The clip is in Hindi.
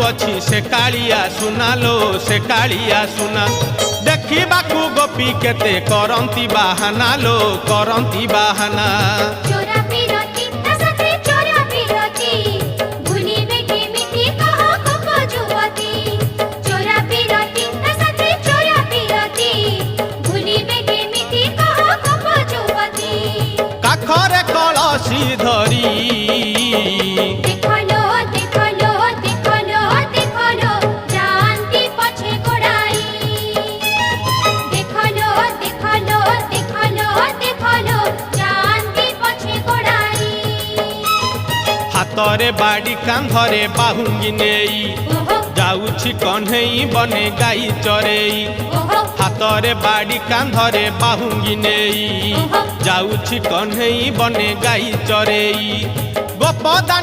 अछि से कालिया सुना लो से कालिया सुना देखा गोपी केते करंती बाहाना लो करंती बाहाना काखरे कलसी धरी हाथरे बाड़ी कांधरे बाहुंगी नेई जाउछि कन्हई बने गाई चरेई हाथरे बाड़ी कांधरे बाहुंगी नेई जाउछि कन्हई बने गाई चरेई गोपदान